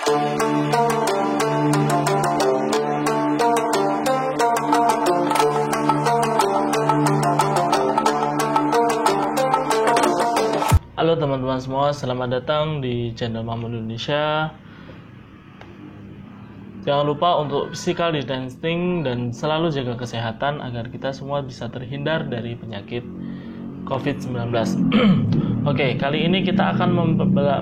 Halo teman-teman semua, selamat datang di channel Mahmud Indonesia. Jangan lupa untuk physical distancing dan selalu jaga kesehatan agar kita semua bisa terhindar dari penyakit COVID-19. Oke, kali ini kita akan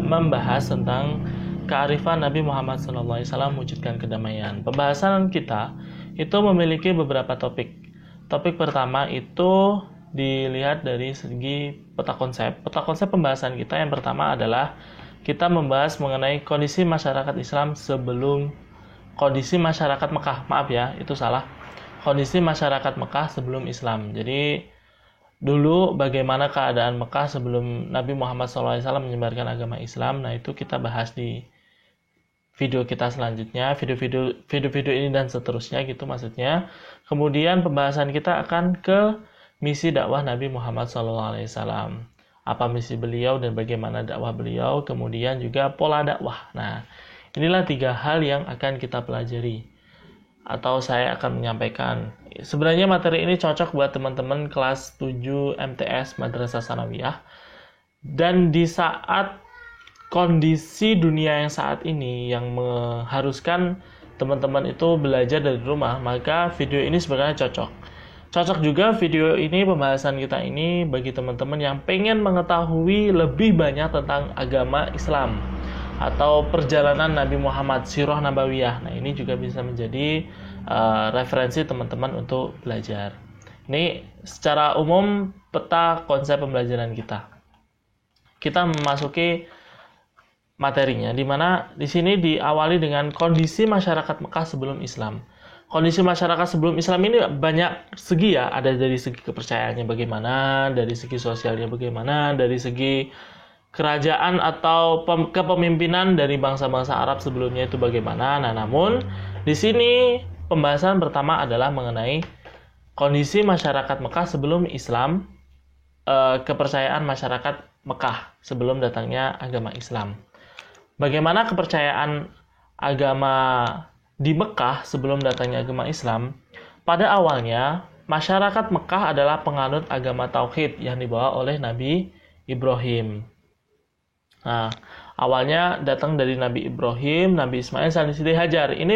membahas tentang kearifan Nabi Muhammad SAW mewujudkan kedamaian. Pembahasan kita itu memiliki beberapa topik. Topik pertama itu dilihat dari segi peta konsep. Peta konsep pembahasan kita yang pertama adalah kita membahas mengenai kondisi masyarakat Islam sebelum kondisi masyarakat Mekah. Maaf ya, itu salah. Kondisi masyarakat Mekah sebelum Islam. Jadi dulu bagaimana keadaan Mekah sebelum Nabi Muhammad SAW menyebarkan agama Islam. Nah, itu kita bahas di video kita selanjutnya, video ini dan seterusnya gitu maksudnya. Kemudian pembahasan kita akan ke misi dakwah Nabi Muhammad SAW. Apa misi beliau dan bagaimana dakwah beliau, kemudian juga pola dakwah. Nah, inilah 3 hal yang akan kita pelajari atau saya akan menyampaikan. Sebenarnya materi ini cocok buat teman-teman kelas 7 MTS Madrasah Sanawiyah. Dan di saat kondisi dunia yang saat ini yang mengharuskan teman-teman itu belajar dari rumah, maka video ini sebenarnya cocok. Cocok juga video ini, pembahasan kita ini bagi teman-teman yang pengen mengetahui lebih banyak tentang agama Islam atau perjalanan Nabi Muhammad, sirah nabawiyah. Nah, ini juga bisa menjadi referensi teman-teman untuk belajar. Ini secara umum peta konsep pembelajaran kita. Kita memasuki materinya, di mana di sini diawali dengan kondisi masyarakat Mekah sebelum Islam. Kondisi masyarakat sebelum Islam ini banyak segi ya, ada dari segi kepercayaannya bagaimana, dari segi sosialnya bagaimana, dari segi kerajaan atau kepemimpinan dari bangsa-bangsa Arab sebelumnya itu bagaimana. Nah, namun di sini pembahasan pertama adalah mengenai kondisi masyarakat Mekah sebelum Islam, kepercayaan masyarakat Mekah sebelum datangnya agama Islam. Bagaimana kepercayaan agama di Mekah sebelum datangnya agama Islam? Pada awalnya, masyarakat Mekah adalah penganut agama Tauhid yang dibawa oleh Nabi Ibrahim. Nah, awalnya datang dari Nabi Ibrahim, Nabi Ismail, dan Siti Hajar. Ini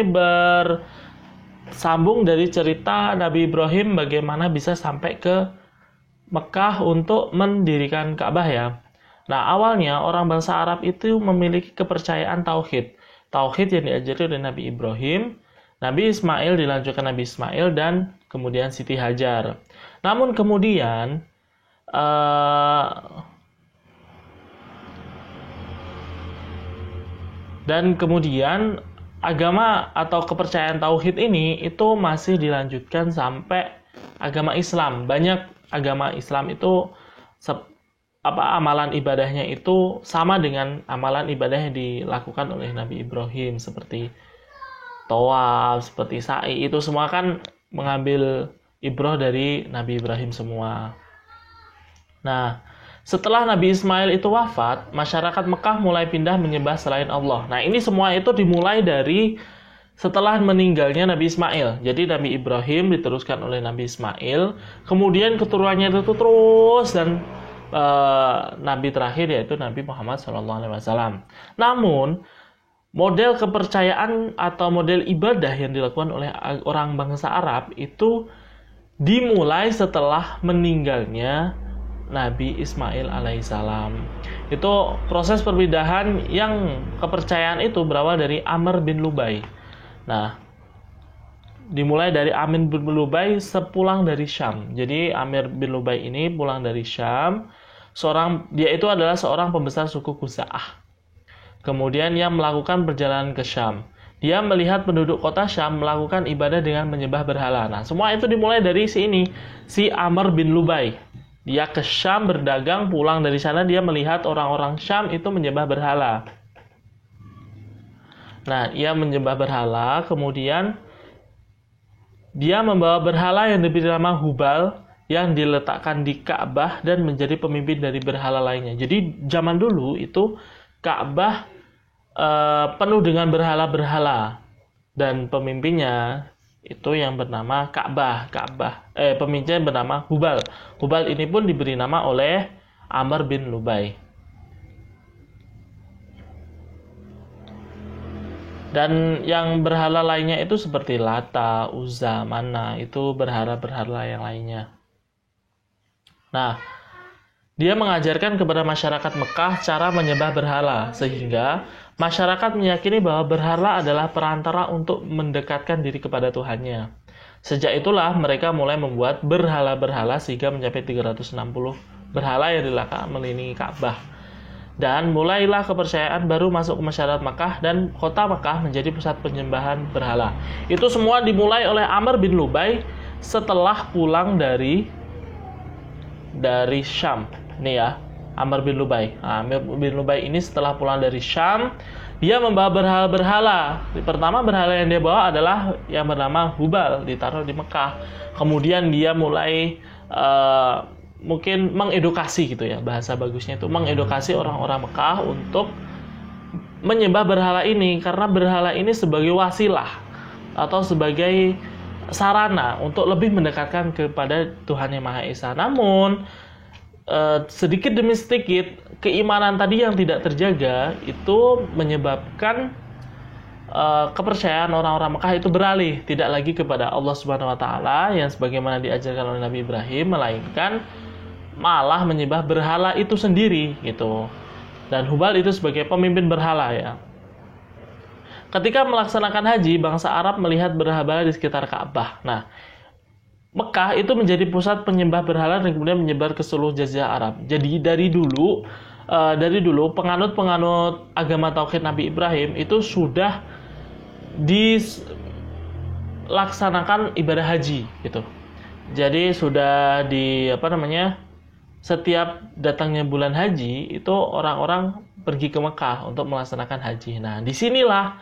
bersambung dari cerita Nabi Ibrahim bagaimana bisa sampai ke Mekah untuk mendirikan Ka'bah ya. Nah, awalnya orang bangsa Arab itu memiliki kepercayaan Tauhid. Tauhid yang diajari oleh Nabi Ibrahim, Nabi Ismail dilanjutkan Nabi Ismail, dan kemudian Siti Hajar. Namun kemudian agama atau kepercayaan Tauhid ini itu masih dilanjutkan sampai agama Islam. Banyak agama Islam itu amalan ibadahnya itu sama dengan amalan ibadah yang dilakukan oleh Nabi Ibrahim, seperti tawaf, seperti sa'i, itu semua kan mengambil ibrah dari Nabi Ibrahim semua. Nah, setelah Nabi Ismail itu wafat, masyarakat Mekah mulai pindah menyembah selain Allah. Nah, ini semua itu dimulai dari setelah meninggalnya Nabi Ismail. Jadi Nabi Ibrahim diteruskan oleh Nabi Ismail, kemudian keturunannya itu terus, dan Nabi terakhir yaitu Nabi Muhammad SAW. Namun model kepercayaan atau model ibadah yang dilakukan oleh orang bangsa Arab itu dimulai setelah meninggalnya Nabi Ismail alaihissalam. Itu proses perpindahan yang kepercayaan itu berawal dari Amr bin Lubai. Nah, dimulai dari Amr bin Lubai sepulang dari Syam. Jadi Amr bin Lubai ini pulang dari Syam. Dia itu adalah seorang pembesar suku Khuza'ah. Kemudian dia melakukan perjalanan ke Syam. Dia melihat penduduk kota Syam melakukan ibadah dengan menyembah berhala. Nah, semua itu dimulai dari si Amr bin Lubai. Dia ke Syam berdagang, pulang dari sana dia melihat orang-orang Syam itu menyembah berhala. Nah, ia menyembah berhala, kemudian dia membawa berhala yang diberi nama Hubal yang diletakkan di Ka'bah dan menjadi pemimpin dari berhala lainnya. Jadi zaman dulu itu Ka'bah penuh dengan berhala-berhala, dan pemimpinnya itu yang bernama pemimpinnya bernama Hubal. Hubal ini pun diberi nama oleh Amr bin Lubai. Dan yang berhala lainnya itu seperti Lata, Uzza, Mana, itu berhala-berhala yang lainnya. Nah, dia mengajarkan kepada masyarakat Mekah cara menyembah berhala, sehingga masyarakat meyakini bahwa berhala adalah perantara untuk mendekatkan diri kepada Tuhannya. Sejak itulah mereka mulai membuat berhala-berhala sehingga mencapai 360 berhala yang diletakkan mengelilingi Ka'bah. Dan mulailah kepercayaan baru masuk ke masyarakat Makkah, dan kota Makkah menjadi pusat penyembahan berhala. Itu semua dimulai oleh Amr bin Lubai setelah pulang dari Syam. Nih ya, Amr bin Lubai. Amr bin Lubai ini setelah pulang dari Syam, dia membawa berhala-berhala. Pertama berhala yang dia bawa adalah yang bernama Hubal, ditaruh di Mekah. Kemudian dia mulai mungkin mengedukasi gitu ya, bahasa bagusnya itu mengedukasi orang-orang Mekah untuk menyembah berhala ini, karena berhala ini sebagai wasilah atau sebagai sarana untuk lebih mendekatkan kepada Tuhan Yang Maha Esa. Namun sedikit demi sedikit keimanan tadi yang tidak terjaga itu menyebabkan kepercayaan orang-orang Mekah itu beralih tidak lagi kepada Allah Subhanahu wa taala yang sebagaimana diajarkan oleh Nabi Ibrahim, melainkan malah menyembah berhala itu sendiri gitu. Dan Hubal itu sebagai pemimpin berhala ya. Ketika melaksanakan haji, bangsa Arab melihat berhala di sekitar Ka'bah. Nah, Mekah itu menjadi pusat penyembah berhala dan kemudian menyebar ke seluruh jazirah Arab. Jadi dari dulu penganut-penganut agama tauhid Nabi Ibrahim itu sudah dilaksanakan ibadah haji gitu. Jadi sudah setiap datangnya bulan haji itu orang-orang pergi ke Mekah untuk melaksanakan haji. Nah, disinilah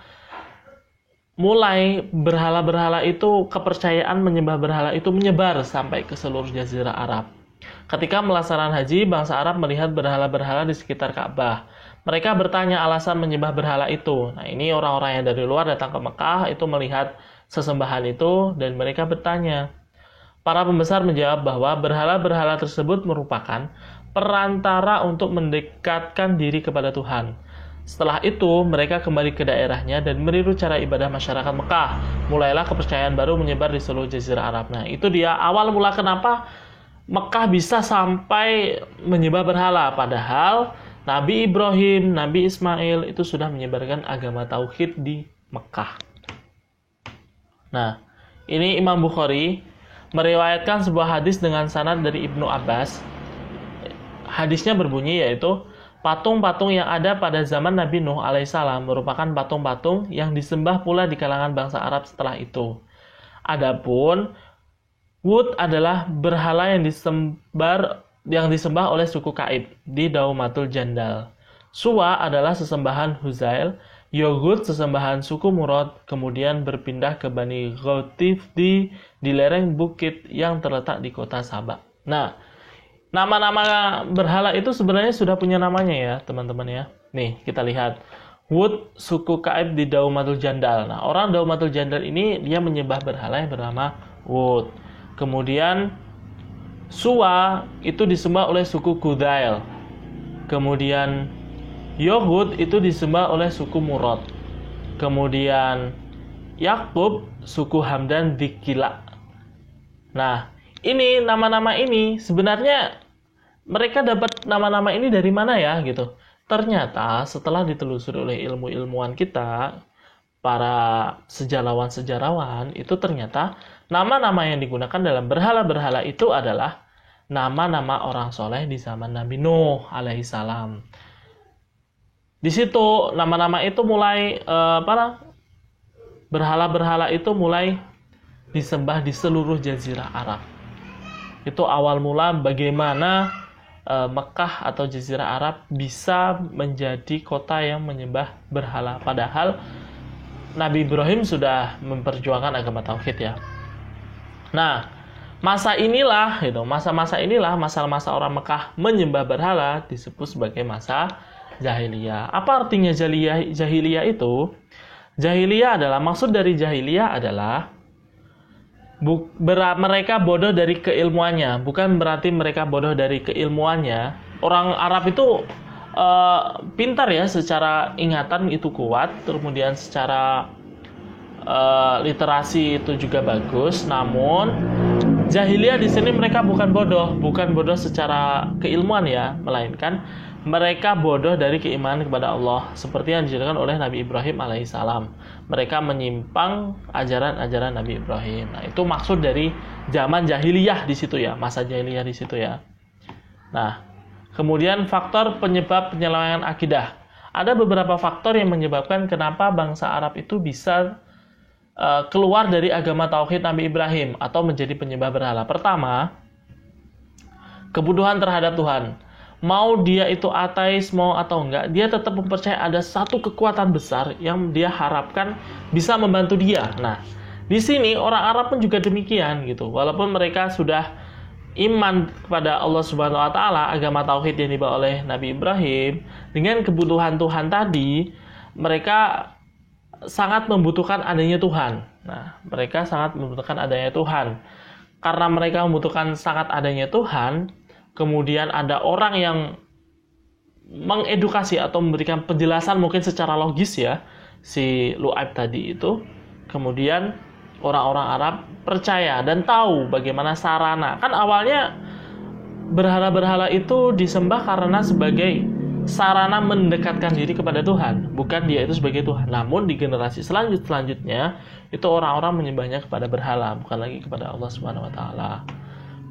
mulai berhala-berhala itu, kepercayaan menyembah berhala itu menyebar sampai ke seluruh jazirah Arab. Ketika melaksanakan haji, bangsa Arab melihat berhala-berhala di sekitar Ka'bah. Mereka bertanya alasan menyembah berhala itu. Nah, ini orang-orang yang dari luar datang ke Mekah itu melihat sesembahan itu dan mereka bertanya. Para pembesar menjawab bahwa berhala-berhala tersebut merupakan perantara untuk mendekatkan diri kepada Tuhan. Setelah itu, mereka kembali ke daerahnya dan meniru cara ibadah masyarakat Mekah. Mulailah kepercayaan baru menyebar di seluruh jazirah Arab. Nah, itu dia awal mula kenapa Mekah bisa sampai menyembah berhala. Padahal Nabi Ibrahim, Nabi Ismail itu sudah menyebarkan agama tauhid di Mekah. Nah, ini Imam Bukhari meriwayatkan sebuah hadis dengan sanad dari Ibnu Abbas. Hadisnya berbunyi yaitu, patung-patung yang ada pada zaman Nabi Nuh alaihissalam merupakan patung-patung yang disembah pula di kalangan bangsa Arab setelah itu. Adapun Wud adalah berhala yang disembah oleh suku Kaib di Daumatul Jandal. Suwa adalah sesembahan Huzail. Yogut sesembahan suku Murad, kemudian berpindah ke Bani Ghatif di lereng bukit yang terletak di kota Sabah. Nah, nama-nama berhala itu sebenarnya sudah punya namanya ya, teman-teman ya. Nih, kita lihat. Wud, suku Kaib di Daumatul Jandal. Nah, orang Daumatul Jandal ini dia menyembah berhala yang bernama Wud. Kemudian Suwa itu disembah oleh suku Kudail. Kemudian Yohud itu disembah oleh suku Murad. Kemudian Yakub, suku Hamdan di Kila. Nah, ini nama-nama ini sebenarnya mereka dapat nama-nama ini dari mana ya gitu. Ternyata setelah ditelusuri oleh ilmu-ilmuwan kita, para sejarawan-sejarawan, itu ternyata nama-nama yang digunakan dalam berhala-berhala itu adalah nama-nama orang soleh di zaman Nabi Nuh alaihissalam. Di situ nama-nama itu mulai berhala-berhala itu mulai disembah di seluruh jazirah Arab. Itu awal mula bagaimana Mekah atau jazirah Arab bisa menjadi kota yang menyembah berhala. Padahal Nabi Ibrahim sudah memperjuangkan agama tauhid ya. Nah, masa-masa inilah masa-masa orang Mekah menyembah berhala disebut sebagai masa jahiliyah. Apa artinya jahiliyah itu? Jahiliyah adalah, maksud dari jahiliyah adalah mereka bodoh dari keilmuannya. Bukan berarti mereka bodoh dari keilmuannya. Orang Arab itu pintar ya, secara ingatan itu kuat, kemudian secara literasi itu juga bagus. Namun jahiliyah di sini mereka bukan bodoh secara keilmuan ya, melainkan mereka bodoh dari keimanan kepada Allah, seperti yang dijelaskan oleh Nabi Ibrahim alaihissalam. Mereka menyimpang ajaran-ajaran Nabi Ibrahim. Nah, itu maksud dari zaman jahiliyah di situ ya, masa jahiliyah di situ ya. Nah, kemudian faktor penyebab penyelewengan akidah. Ada beberapa faktor yang menyebabkan kenapa bangsa Arab itu bisa keluar dari agama tauhid Nabi Ibrahim atau menjadi penyembah berhala. Pertama, kebutuhan terhadap Tuhan. Mau dia itu ateis, mau atau enggak, dia tetap mempercayai ada satu kekuatan besar yang dia harapkan bisa membantu dia. Nah, di sini orang Arab pun juga demikian gitu. Walaupun mereka sudah iman kepada Allah Subhanahu wa taala, agama tauhid yang dibawa oleh Nabi Ibrahim, dengan kebutuhan Tuhan tadi, mereka sangat membutuhkan adanya Tuhan. Nah, mereka sangat membutuhkan adanya Tuhan. Karena mereka membutuhkan sangat adanya Tuhan, kemudian ada orang yang mengedukasi atau memberikan penjelasan mungkin secara logis ya, si Lu'aib tadi itu. Kemudian orang-orang Arab percaya dan tahu bagaimana sarana. Kan awalnya berhala-berhala itu disembah karena sebagai sarana mendekatkan diri kepada Tuhan, bukan dia itu sebagai Tuhan. Namun di generasi selanjutnya itu orang-orang menyembahnya kepada berhala, bukan lagi kepada Allah Subhanahu wa taala.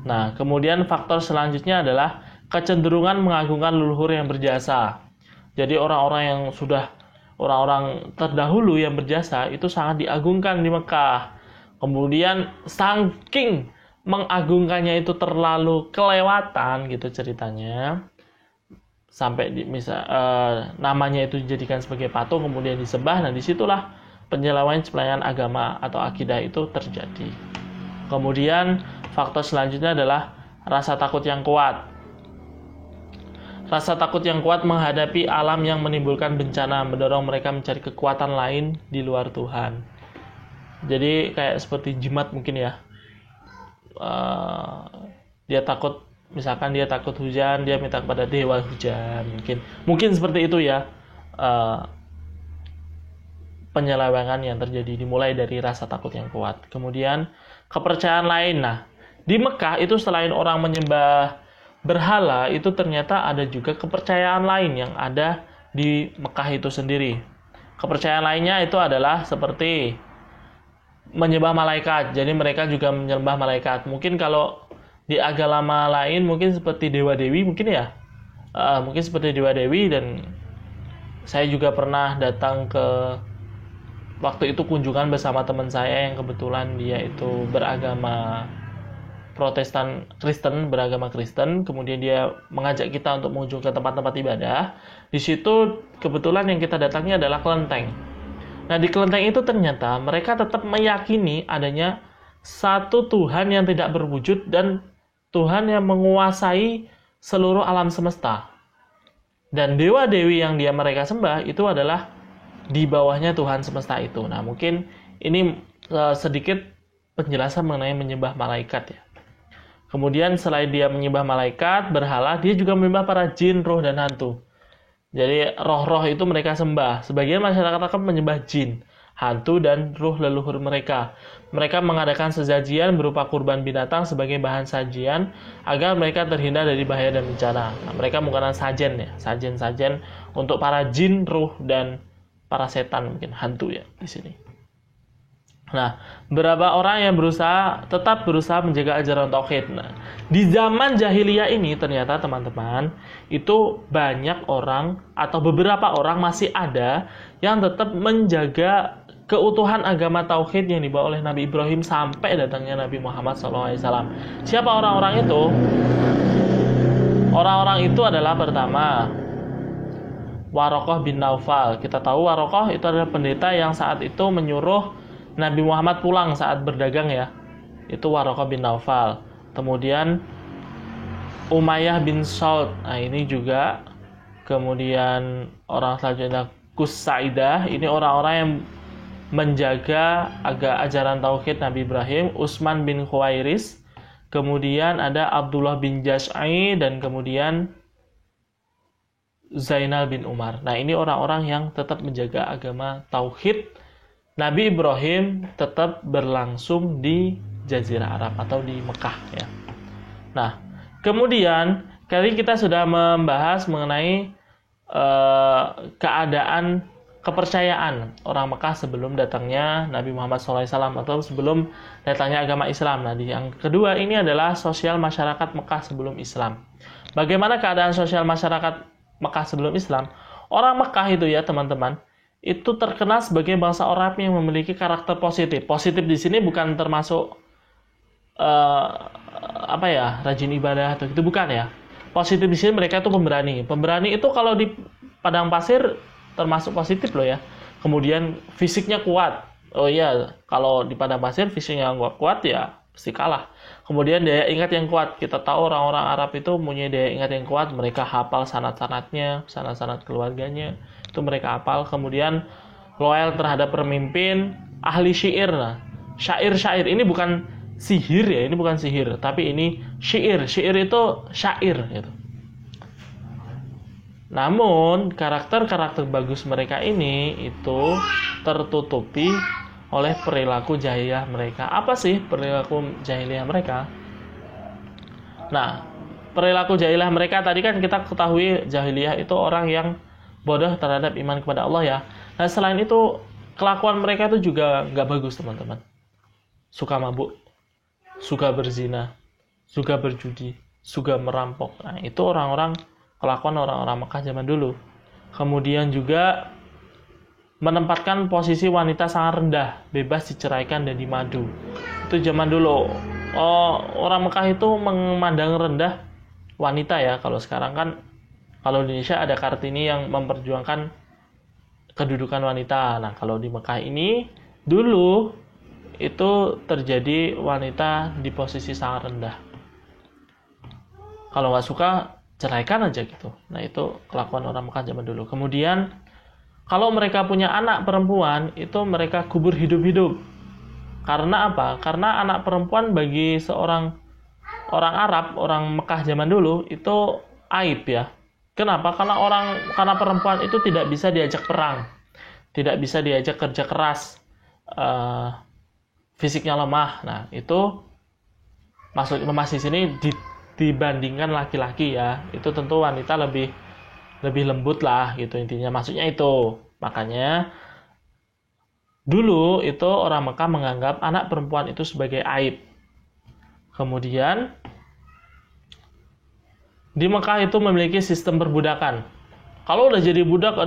Nah, kemudian faktor selanjutnya adalah kecenderungan mengagungkan leluhur yang berjasa. Jadi orang-orang terdahulu yang berjasa itu sangat diagungkan di Mekah. Kemudian saking mengagungkannya itu terlalu kelewatan gitu ceritanya, sampai namanya itu dijadikan sebagai patung kemudian disembah. Nah, disitulah penyelewengan agama atau akidah itu terjadi. Kemudian faktor selanjutnya adalah rasa takut yang kuat. Rasa takut yang kuat menghadapi alam yang menimbulkan bencana mendorong mereka mencari kekuatan lain di luar Tuhan. Jadi kayak seperti jimat mungkin ya. Dia takut, misalkan dia takut hujan, dia minta kepada dewa hujan. Mungkin seperti itu ya. Penyelewengan yang terjadi dimulai dari rasa takut yang kuat. Kemudian kepercayaan lain. Nah, di Mekah itu selain orang menyembah berhala, itu ternyata ada juga kepercayaan lain yang ada di Mekah itu sendiri. Kepercayaan lainnya itu adalah seperti menyembah malaikat. Jadi mereka juga menyembah malaikat. Mungkin kalau di agama lain mungkin seperti dewa-dewi mungkin ya. Mungkin seperti dewa-dewi, dan saya juga pernah datang ke waktu itu kunjungan bersama teman saya yang kebetulan dia itu beragama beragama Kristen, kemudian dia mengajak kita untuk mengunjungi ke tempat-tempat ibadah. Di situ kebetulan yang kita datangi adalah kelenteng. Nah, di kelenteng itu ternyata mereka tetap meyakini adanya satu Tuhan yang tidak berwujud dan Tuhan yang menguasai seluruh alam semesta. Dan dewa-dewi yang mereka sembah itu adalah di bawahnya Tuhan semesta itu. Nah, mungkin ini sedikit penjelasan mengenai menyembah malaikat ya. Kemudian selain dia menyembah malaikat, berhala, dia juga menyembah para jin, roh, dan hantu. Jadi roh-roh itu mereka sembah. Sebagian masyarakat akan menyembah jin, hantu, dan roh leluhur mereka. Mereka mengadakan sesajian berupa kurban binatang sebagai bahan sajian agar mereka terhindar dari bahaya dan bencana. Nah, mereka menggunakan sajen untuk para jin, roh, dan para setan, mungkin hantu ya di sini. Nah, beberapa orang yang tetap berusaha menjaga ajaran tauhid. Nah, di zaman jahiliyah ini ternyata teman-teman, itu banyak orang atau beberapa orang masih ada yang tetap menjaga keutuhan agama tauhid yang dibawa oleh Nabi Ibrahim sampai datangnya Nabi Muhammad SAW. Siapa orang-orang itu? Orang-orang itu adalah pertama Waraqah bin Naufal. Kita tahu Waraqah itu adalah pendeta yang saat itu menyuruh Nabi Muhammad pulang saat berdagang ya. Itu Waraqah bin Naufal. Kemudian Umayyah bin Salt. Nah, ini juga Kemudian orang selanjutnya Qusaidah, ini orang-orang yang menjaga ajaran tauhid Nabi Ibrahim. Utsman bin Khuwairis, kemudian ada Abdullah bin Jash'i, dan kemudian Zainal bin Umar. Nah, ini orang-orang yang tetap menjaga agama tauhid Nabi Ibrahim tetap berlangsung di Jazirah Arab atau di Mekah ya. Nah, kemudian kali kita sudah membahas mengenai keadaan kepercayaan orang Mekah sebelum datangnya Nabi Muhammad SAW atau sebelum datangnya agama Islam. Nah, yang kedua ini adalah sosial masyarakat Mekah sebelum Islam. Bagaimana keadaan sosial masyarakat Mekah sebelum Islam? Orang Mekah itu ya teman-teman, itu terkenal sebagai bangsa Arab yang memiliki karakter positif. Positif di sini bukan termasuk rajin ibadah atau itu, bukan ya. Positif di sini mereka itu pemberani. Pemberani itu kalau di padang pasir termasuk positif loh ya. Kemudian fisiknya kuat. Oh iya, kalau di padang pasir fisiknya nggak kuat ya pasti kalah. Kemudian daya ingat yang kuat. Kita tahu orang-orang Arab itu punya daya ingat yang kuat. Mereka hafal sanad-sanadnya, sanad-sanad keluarganya. Itu mereka hafal. Kemudian loyal terhadap pemimpin, ahli syair. Nah, syair-syair ini bukan sihir ya, ini bukan sihir, tapi ini syair. Syair itu syair gitu. Namun karakter-karakter bagus mereka ini itu tertutupi oleh perilaku jahiliyah mereka. Apa sih perilaku jahiliyah mereka? Nah, perilaku jahiliyah mereka tadi kan kita ketahui jahiliyah itu orang yang bodoh terhadap iman kepada Allah ya. Nah, selain itu kelakuan mereka itu juga nggak bagus teman-teman. Suka mabuk, suka berzina, suka berjudi, suka merampok. Nah, itu kelakuan orang-orang Mekah zaman dulu. Kemudian juga menempatkan posisi wanita sangat rendah, bebas diceraikan dan dimadu. Itu zaman dulu. Orang Mekah itu memandang rendah wanita ya. Kalau sekarang kan, kalau di Indonesia ada Kartini yang memperjuangkan kedudukan wanita. Nah, kalau di Mekah ini dulu itu terjadi wanita di posisi sangat rendah. Kalau nggak suka, ceraikan aja gitu. Nah, itu kelakuan orang Mekah zaman dulu. Kemudian kalau mereka punya anak perempuan, itu mereka kubur hidup-hidup. Karena apa? Karena anak perempuan bagi seorang orang Arab, orang Mekah zaman dulu, itu aib ya. Kenapa? Karena perempuan itu tidak bisa diajak perang, tidak bisa diajak kerja keras, fisiknya lemah. Nah, itu maksud di sini dibandingkan laki-laki ya, itu tentu wanita lebih lembut lah gitu intinya, maksudnya itu. Makanya dulu itu orang Mekah menganggap anak perempuan itu sebagai aib. Kemudian di Mekah itu memiliki sistem perbudakan. Kalau udah jadi budak,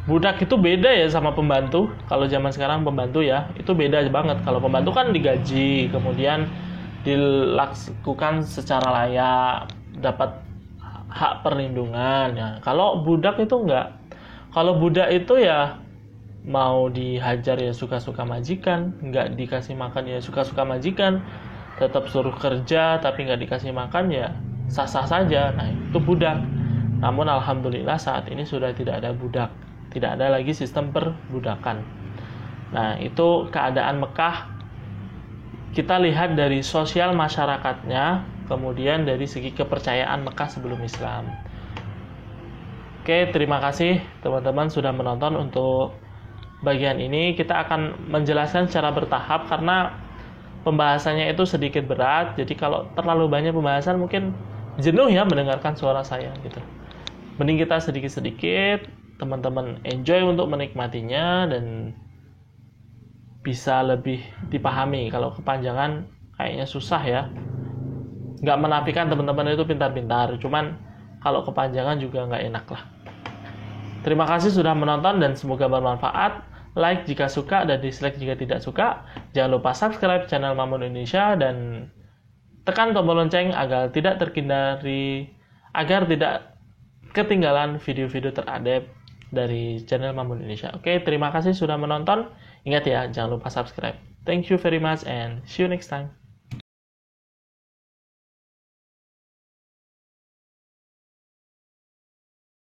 budak itu beda ya sama pembantu. Kalau zaman sekarang pembantu ya, itu beda banget. Kalau pembantu kan digaji, kemudian dilakukan secara layak, dapat hak perlindungan ya. Kalau budak itu enggak. Kalau budak itu ya mau dihajar ya suka-suka majikan, enggak dikasih makan ya suka-suka majikan, tetap suruh kerja tapi enggak dikasih makan ya sah-sah saja. Nah, itu budak. Namun alhamdulillah saat ini sudah tidak ada budak. Tidak ada lagi sistem perbudakan. Nah, itu keadaan Mekah. Kita lihat dari sosial masyarakatnya, kemudian dari segi kepercayaan Mekah sebelum Islam. Oke, terima kasih teman-teman sudah menonton. Untuk bagian ini kita akan menjelaskan secara bertahap karena pembahasannya itu sedikit berat. Jadi kalau terlalu banyak pembahasan mungkin jenuh ya mendengarkan suara saya gitu. Mending kita sedikit-sedikit, teman-teman enjoy untuk menikmatinya dan bisa lebih dipahami. Kalau kepanjangan kayaknya susah ya. Nggak menafikan teman-teman itu pintar-pintar, cuman kalau kepanjangan juga nggak enak lah. Terima kasih sudah menonton dan semoga bermanfaat. Like jika suka dan dislike jika tidak suka. Jangan lupa subscribe channel Mamun Indonesia dan tekan tombol lonceng agar tidak ketinggalan video-video terupdate dari channel Mamun Indonesia. Oke, terima kasih sudah menonton. Ingat ya, jangan lupa subscribe. Thank you very much and see you next time.